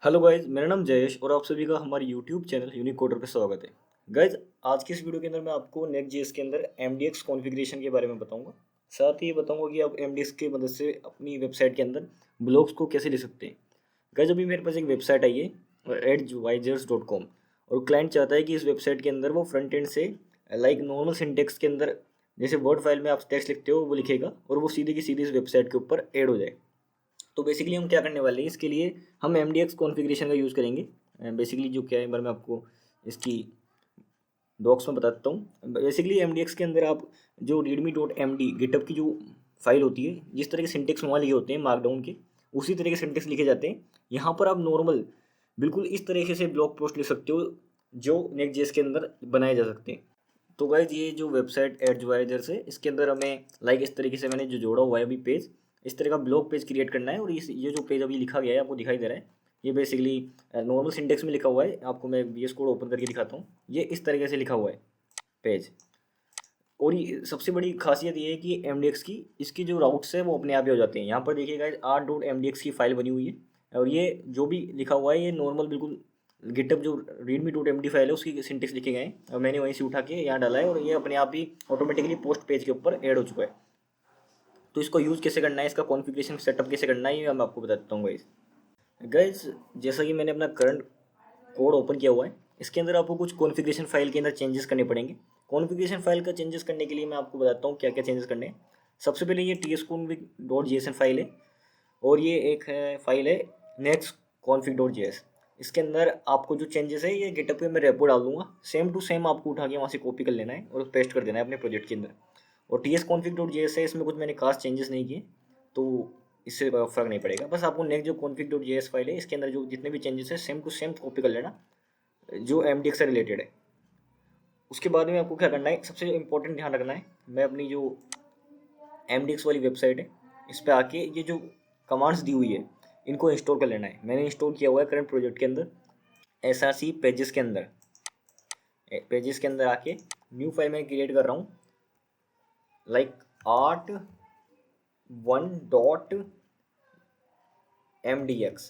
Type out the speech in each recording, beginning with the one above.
Hello guys, मेरा नाम जयेश और आप सभी का हमारे यूट्यूब चैनल यूनिक कोडर पे स्वागत है। गाइज, आज की इस वीडियो के अंदर मैं आपको नेक्स्ट.जेएस के अंदर MDX कॉन्फ़िगरेशन के बारे में बताऊंगा। साथ ही ये बताऊंगा कि आप MDX की मदद से अपनी वेबसाइट के अंदर ब्लॉग्स को कैसे ले सकते हैं। गाइज, अभी मेरे पास एक वेबसाइट आई है edgewizards.com और क्लाइंट चाहता है कि इस वेबसाइट के अंदर वो फ्रंट एंड से लाइक नॉर्मल सिंटेक्स के अंदर जैसे वर्ड फाइल में आप टेक्स्ट लिखते हो वो लिखेगा और वो सीधे की सीधे इस वेबसाइट के ऊपर ऐड हो जाए। तो बेसिकली हम क्या करने वाले हैं, इसके लिए हम MDX कॉन्फ़िगरेशन का यूज़ करेंगे। बेसिकली जो क्या है, एक बार मैं आपको इसकी डॉक्स में बता देता हूँ। बेसिकली MDX के अंदर आप जो readme.md गिटहब की जो फाइल होती है, जिस तरह के सिंटेक्स वहाँ लिखे होते हैं मार्कडाउन के, उसी तरह के सिंटेक्स लिखे जाते हैं। यहाँ पर आप नॉर्मल बिल्कुल इस तरीके से ब्लॉग पोस्ट लिख सकते हो जो नेक्स्ट.जेएस के अंदर बनाए जा सकते हैं। तो गाइज, ये जो वेबसाइट एडवाइजर है, इसके अंदर हमें लाइक इस तरीके से मैंने जो जोड़ा हुआ है अभी पेज, इस तरह का ब्लॉग पेज क्रिएट करना है। और ये जो पेज अभी लिखा गया है आपको दिखाई दे रहा है, ये बेसिकली नॉर्मल सिंटेक्स में लिखा हुआ है। आपको मैं VS कोड ओपन करके दिखाता हूँ। ये इस तरीके से लिखा हुआ है पेज। और ये सबसे बड़ी खासियत ये है कि MDX की इसकी जो राउट्स है वो अपने आप ही हो जाते हैं। यहाँ पर देखिएगा r.mdx की फाइल बनी हुई है और ये जो भी लिखा हुआ है ये नॉर्मल बिल्कुल गिटहब जो readme.md फाइल है उसकी सिंटेक्स लिखे गए हैं और मैंने वहीं से उठा के यहाँ डाला है और ये अपने आप ही ऑटोमेटिकली पोस्ट पेज के ऊपर ऐड हो चुका है। तो इसको यूज़ कैसे करना है, इसका कॉन्फ़िगरेशन सेटअप कैसे करना है, ये मैं आपको बता देता हूँ गाइस। गाइस, जैसा कि मैंने अपना करंट कोड ओपन किया हुआ है, इसके अंदर आपको कुछ कॉन्फ़िगरेशन फाइल के अंदर चेंजेस करने पड़ेंगे। कॉन्फ़िगरेशन फाइल का चेंजेस करने के लिए मैं आपको बताता हूँ क्या क्या चेंजेस करने हैं। सबसे पहले ये tsconfig.json फाइल है और ये एक है फाइल है nextconfig.js। इसके अंदर आपको जो चेंजेस है ये गिटहब पे मैं रेपो डाल दूंगा, सेम टू सेम आपको उठा के वहाँ से कॉपी कर लेना है और पेस्ट कर देना है अपने प्रोजेक्ट के अंदर। और tsconfig.js है, इसमें कुछ मैंने खास चेंजेस नहीं किए तो इससे फ़र्क नहीं पड़ेगा। बस आपको नेक्स्ट जो config.js फाइल है इसके अंदर जो जितने भी चेंजेस है सेम टू सेम कॉपी कर लेना जो MDX से रिलेटेड है। उसके बाद में आपको क्या करना है, सबसे इम्पोर्टेंट ध्यान रखना है, मैं अपनी जो MDX वाली वेबसाइट है इस पर आके ये जो कमांड्स दी हुई है इनको इंस्टॉल कर लेना है। मैंने इंस्टॉल किया हुआ है करंट प्रोजेक्ट के अंदर SRC पेजेस के अंदर। पेजेस के अंदर आके न्यू फाइल मैं क्रिएट कर रहा हूँ लाइक art1.mdx।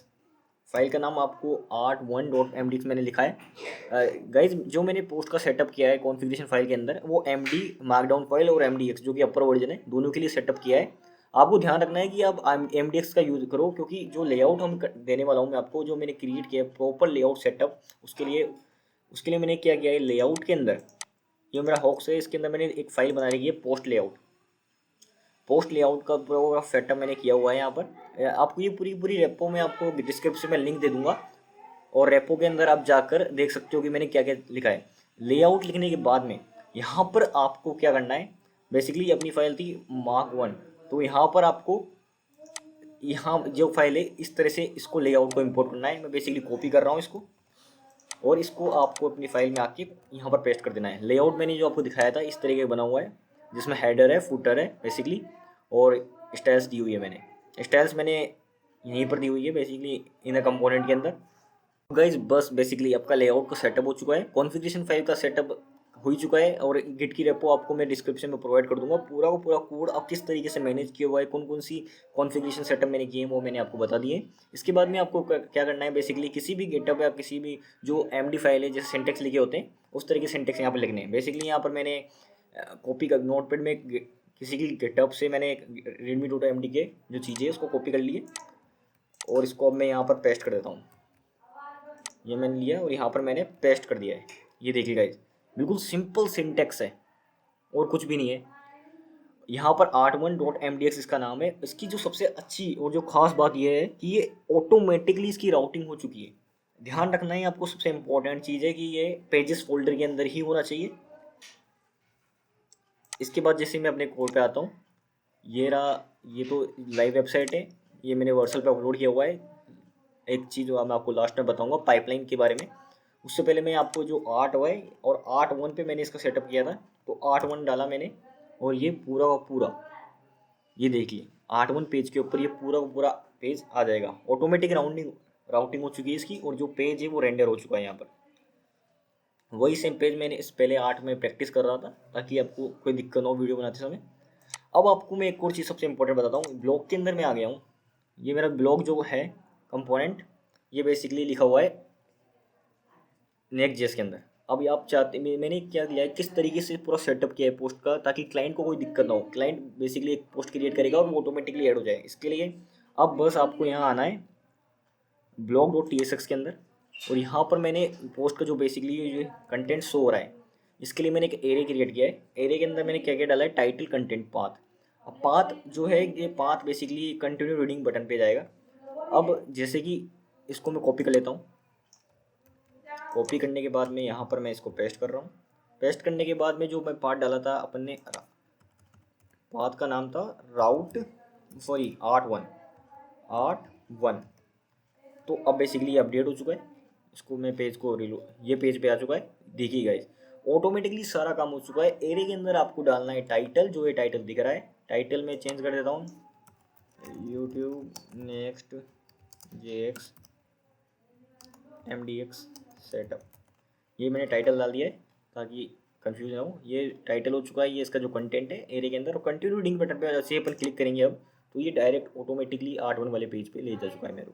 फाइल का नाम आपको art1.mdx मैंने लिखा है। गाइज, जो मैंने पोस्ट का सेटअप किया है कॉन्फ़िगरेशन फाइल के अंदर वो MD मार्कडाउन फाइल और MDX जो कि अपर वर्जन है दोनों के लिए सेटअप किया है। आपको ध्यान रखना है कि आप MDX का यूज़ करो क्योंकि जो लेआउट हम देने वाला हूँ मैं आपको, जो मैंने क्रिएट किया है प्रॉपर लेआउट सेटअप, उसके लिए मैंने क्या किया है लेआउट के अंदर, ये मेरा हॉक्स है, इसके अंदर मैंने एक फाइल बना रखी है पोस्ट लेआउट का पूरा सेटअप मैंने किया हुआ है यहाँ पर। आपको ये पूरी पूरी रेपो में आपको डिस्क्रिप्शन में लिंक दे दूंगा और रेपो के अंदर आप जाकर देख सकते हो कि मैंने क्या क्या लिखा है। लेआउट लिखने के बाद में यहाँ पर आपको क्या करना है, बेसिकली अपनी फाइल थी mark1, तो यहाँ पर आपको यहाँ जो फाइल है इस तरह से इसको लेआउट को इंपोर्ट करना है। मैं बेसिकली कॉपी कर रहा हूँ इसको और इसको आपको अपनी फाइल में आके यहाँ पर पेस्ट कर देना है। लेआउट मैंने जो आपको दिखाया था इस तरीके का बना हुआ है जिसमें हेडर है, फुटर है बेसिकली, और स्टाइल्स दी हुई है। मैंने स्टाइल्स यहीं पर दी हुई है बेसिकली इन कंपोनेंट के अंदर। गाइज, बस बेसिकली आपका लेआउट का सेटअप हो चुका है, कॉन्फ़िगरेशन फाइल का सेटअप हो ही चुका है और गिट की रेपो आपको मैं डिस्क्रिप्शन में प्रोवाइड कर दूंगा। पूरा का पूरा कोड आप किस तरीके से मैनेज किया हुआ है, कौन कौन सी कॉन्फ़िगरेशन सेटअप मैंने किए हैं वो मैंने आपको बता दिए। इसके बाद में आपको क्या करना है, बेसिकली किसी भी गिटहब या किसी भी जो MD फाइल है जैसे सिंटेक्स लिखे होते हैं उस तरह के सिंटेक्स यहाँ पर लिखने हैं। बेसिकली यहाँ पर मैंने कॉपी कर नोटपैड में किसी की गिटहब से मैंने readme.md के जो चीज़ें हैं उसको कॉपी कर लिए और इसको अब मैं यहाँ पर पेस्ट कर देता हूँ। ये मैंने लिया और यहाँ पर मैंने पेस्ट कर दिया है। ये देखिए गाइस, बिल्कुल सिंपल सिंटेक्स है और कुछ भी नहीं है। यहाँ पर art1.mdx इसका नाम है। इसकी जो सबसे अच्छी और जो खास बात यह है कि ये ऑटोमेटिकली इसकी राउटिंग हो चुकी है। ध्यान रखना है आपको, सबसे इम्पोर्टेंट चीज़ है कि ये पेजेस फोल्डर के अंदर ही होना चाहिए। इसके बाद जैसे मैं अपने कोड पे आता हूँ, ये रहा, ये तो लाइव वेबसाइट है, ये मैंने वर्सल पे अपलोड किया हुआ है। एक चीज़ मैं आपको लास्ट में बताऊंगा पाइपलाइन के बारे में, उससे पहले मैं आपको जो art1 और art1 पे मैंने इसका सेटअप किया था तो art1 डाला मैंने और ये पूरा का पूरा, ये देखिए art1 पेज के ऊपर ये पूरा का पूरा पेज आ जाएगा। ऑटोमेटिक राउटिंग हो चुकी है इसकी और जो पेज है वो रेंडर हो चुका है। यहाँ पर वही सेम पेज मैंने इस पहले 8 में प्रैक्टिस कर रहा था ताकि आपको कोई दिक्कत ना हो वीडियो बनाते समय। अब आपको मैं एक और चीज़ सबसे इंपॉर्टेंट बताता हूँ, ब्लॉग के अंदर मैं आ गया हूँ। ये मेरा ब्लॉग जो है कंपोनेंट, ये बेसिकली लिखा हुआ है नेक्स्ट.जेएस के अंदर। अब आप चाहते मैंने क्या किया है, किस तरीके से पूरा सेटअप किया है पोस्ट का, ताकि क्लाइंट को कोई दिक्कत ना हो। क्लाइंट बेसिकली एक पोस्ट क्रिएट करेगा और वो ऑटोमेटिकली ऐड हो जाए। इसके लिए अब बस आपको यहाँ आना है blog.tsx के अंदर, और यहाँ पर मैंने पोस्ट का जो बेसिकली जो कंटेंट शो हो रहा है, इसके लिए मैंने एक एरे क्रिएट किया है। एरे के अंदर मैंने क्या क्या डाला है, टाइटल, कंटेंट, पाथ। अब पाथ जो है, ये path basically continue reading button पे जाएगा। अब जैसे कि इसको मैं कॉपी कर लेता हूँ। कॉपी करने के बाद में यहाँ पर मैं इसको पेस्ट कर रहा हूँ। पेस्ट करने के बाद में जो मैं पाथ डाला था अपन ने, पाथ का नाम था राउट 8.1। तो अब बेसिकली ये अपडेट हो चुका है। इसको मैं पेज को ये पेज पे आ चुका है। देखिए गाइस, ऑटोमेटिकली सारा काम हो चुका है। एरे के अंदर आपको डालना है टाइटल, जो ये टाइटल दिख रहा है। टाइटल में चेंज कर देता हूँ, YouTube next JX MDX setup. ये मैंने टाइटल डाल दिया है ताकि कंफ्यूज ना हो। ये टाइटल हो चुका है, ये इसका जो कंटेंट है एरे के अंदर। और कंटिन्यू रीडिंग बटन पे जैसे अपन क्लिक करेंगे अब, तो ये डायरेक्ट ऑटोमेटिकली 8.1 वाले पेज पे ले जा चुका है मेरे को।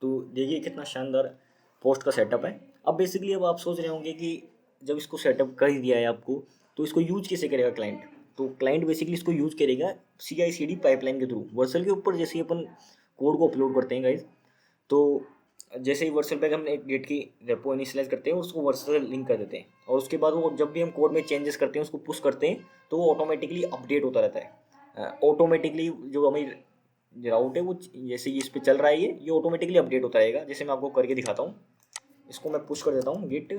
तो देखिए कितना शानदार पोस्ट का सेटअप है। अब बेसिकली अब आप सोच रहे होंगे कि जब इसको सेटअप कर ही दिया है आपको, तो इसको यूज कैसे करेगा क्लाइंट। तो क्लाइंट बेसिकली इसको यूज करेगा CI/CD पाइपलाइन के थ्रू। वर्सल के ऊपर जैसे ही अपन कोड को अपलोड करते हैं गाइज, तो जैसे ही वर्सल पे हम एक गेट की रेपो इनिशियलाइज करते हैं, उसको वर्सल लिंक कर देते हैं, और उसके बाद वो जब भी हम कोड में चेंजेस करते हैं, उसको पुश करते हैं, तो वो ऑटोमेटिकली अपडेट होता रहता है। ऑटोमेटिकली जो हमें राउट है वो जैसे इस पे चल रहा है, ये ऑटोमेटिकली अपडेट होता रहेगा। जैसे मैं आपको करके दिखाता हूँ। इसको मैं पुश कर देता हूँ, गिट,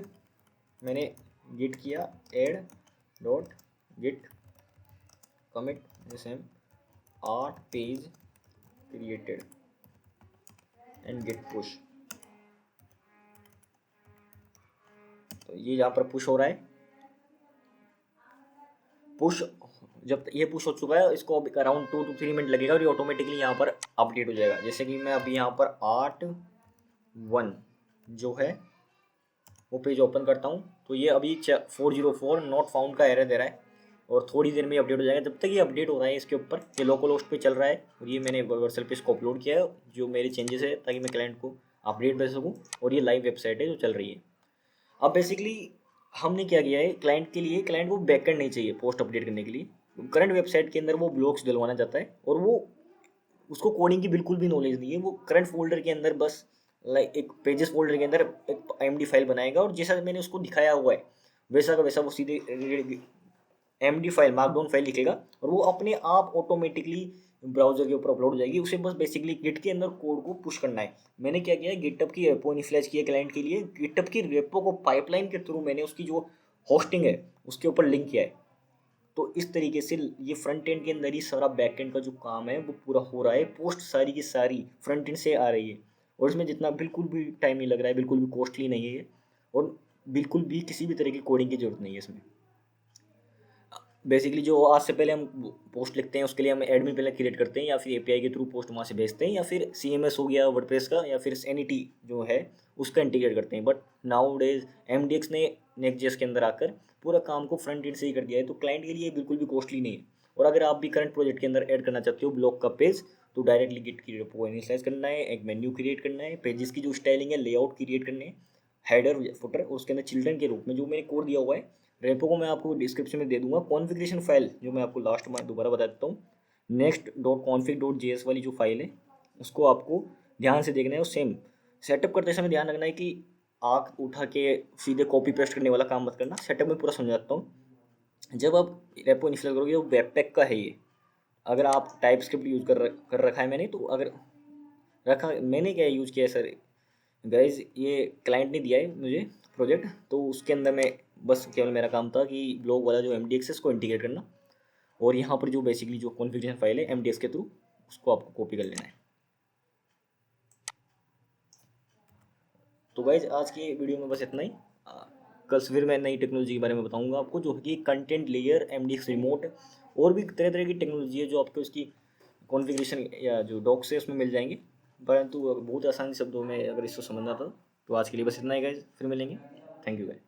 मैंने गिट किया add.git commit जैसे 8 page created and git push. तो ये यहाँ पर पुश हो रहा है। पुश जब ये पुश हो चुका है, इसको अराउंड 2 to 3 मिनट लगेगा और ये ऑटोमेटिकली यहाँ पर अपडेट हो जाएगा। जैसे कि मैं अभी यहाँ पर 8.1 जो है वो पेज ओपन करता हूँ, तो ये अभी 404 नॉट फाउंड का एरर दे रहा है, और थोड़ी देर में अपडेट हो जाएगा। जब तक ये अपडेट हो रहा है इसके ऊपर, ये लोकल होस्ट पे चल रहा है, और ये मैंने वर्सल पे इसको अपलोड किया है जो मेरे चेंजेस है, ताकि मैं क्लाइंट को अपडेट भेज सकूँ। और ये लाइव वेबसाइट है जो चल रही है। अब बेसिकली हमने क्या किया है, क्लाइंट के लिए, क्लाइंट को बैकएंड नहीं चाहिए पोस्ट अपडेट करने के लिए। करंट वेबसाइट के अंदर वो ब्लॉक्स डलवाना चाहता है, और वो उसको कोडिंग की बिल्कुल भी नॉलेज नहीं है। वो करंट फोल्डर के अंदर बस लाइक एक पेजेस फोल्डर के अंदर एक MD फाइल बनाएगा, और जैसा मैंने उसको दिखाया हुआ है वैसा का वैसा वो सीधे MD फाइल, मार्कडाउन फाइल लिखेगा, और वो अपने आप ऑटोमेटिकली ब्राउजर के ऊपर अपलोड हो जाएगी। उसे बस बेसिकली गिट के अंदर कोड को पुश करना है। मैंने क्या किया है, गिटहब की रेपो इनिशियलाइज किया क्लाइंट के लिए। गिटहब की रेपो को पाइपलाइन के थ्रू मैंने उसकी जो होस्टिंग है उसके ऊपर लिंक किया है। तो इस तरीके से ये फ्रंट एंड के अंदर ही सारा बैक एंड का जो काम है वो पूरा हो रहा है। पोस्ट सारी की सारी फ्रंट एंड से आ रही है, और इसमें जितना बिल्कुल भी टाइम नहीं लग रहा है, बिल्कुल भी कॉस्टली नहीं है ये, और बिल्कुल भी किसी भी तरह की कोडिंग की जरूरत नहीं है इसमें। बेसिकली जो आज से पहले हम पोस्ट लिखते हैं उसके लिए हम एडमिन पहले क्रिएट करते हैं, या फिर API के थ्रू पोस्ट वहाँ से भेजते हैं, या फिर CMS हो गया वर्डप्रेस का, या फिर Sanity जो है उसका इंटीग्रेट करते हैं। बट नाउ डेज MDX ने Next.js के अंदर आकर पूरा काम को फ्रंट एंड से ही कर दिया है, तो क्लाइंट के लिए बिल्कुल भी कॉस्टली नहीं है। और अगर आप भी करंट प्रोजेक्ट के अंदर ऐड करना चाहते हो ब्लॉग का पेज, तो डायरेक्टली गिट की रेपो इनिशियलाइज करना है, एक मेन्यू क्रिएट करना है, पेजेस की जो स्टाइलिंग है, लेआउट क्रिएट करने हैं, हेडर फुटर, और उसके अंदर चिल्ड्रन के रूप में जो मैंने कोड दिया हुआ है। रेपो को मैं आपको डिस्क्रिप्शन में दे दूंगा। कॉन्फ़िगरेशन फाइल जो मैं आपको लास्ट में दोबारा बता देता हूँ, next.config.js वाली जो फाइल है उसको आपको ध्यान से देखना है। और सेम सेटअप करते समय ध्यान रखना है कि आँख उठा के सीधे कॉपी पेस्ट करने वाला काम मत करना। सेटअप में पूरा समझाता हूँ। जब आप रेपो इनिशियल करोगे, वो वेबपैक का है ये। अगर आप टाइप स्क्रिप्ट यूज़ कर रखा है मैंने, तो अगर रखा मैंने क्या यूज़ किया है सर गाइज, ये क्लाइंट ने दिया है मुझे प्रोजेक्ट, तो उसके अंदर मैं बस केवल मेरा काम था कि ब्लॉग वाला जो MDX है उसको इंटीग्रेट करना, और यहाँ पर जो बेसिकली जो कॉन्फ़िगरेशन फाइल है MDX के थ्रू उसको आपको कॉपी कर लेना है। तो गाइज आज की वीडियो में बस इतना ही। कल फिर मैं नई टेक्नोलॉजी के बारे में बताऊंगा आपको, जो कि कंटेंट लेयर, MDX रिमोट, और भी तरह तरह की टेक्नोलॉजी है जो आपको इसकी कॉन्फ़िगरेशन या जो डॉक्स है उसमें मिल जाएंगे। परंतु बहुत आसान शब्दों में अगर इसको समझना था, तो आज के लिए बस इतना ही गाइज, फिर मिलेंगे। Thank you guys.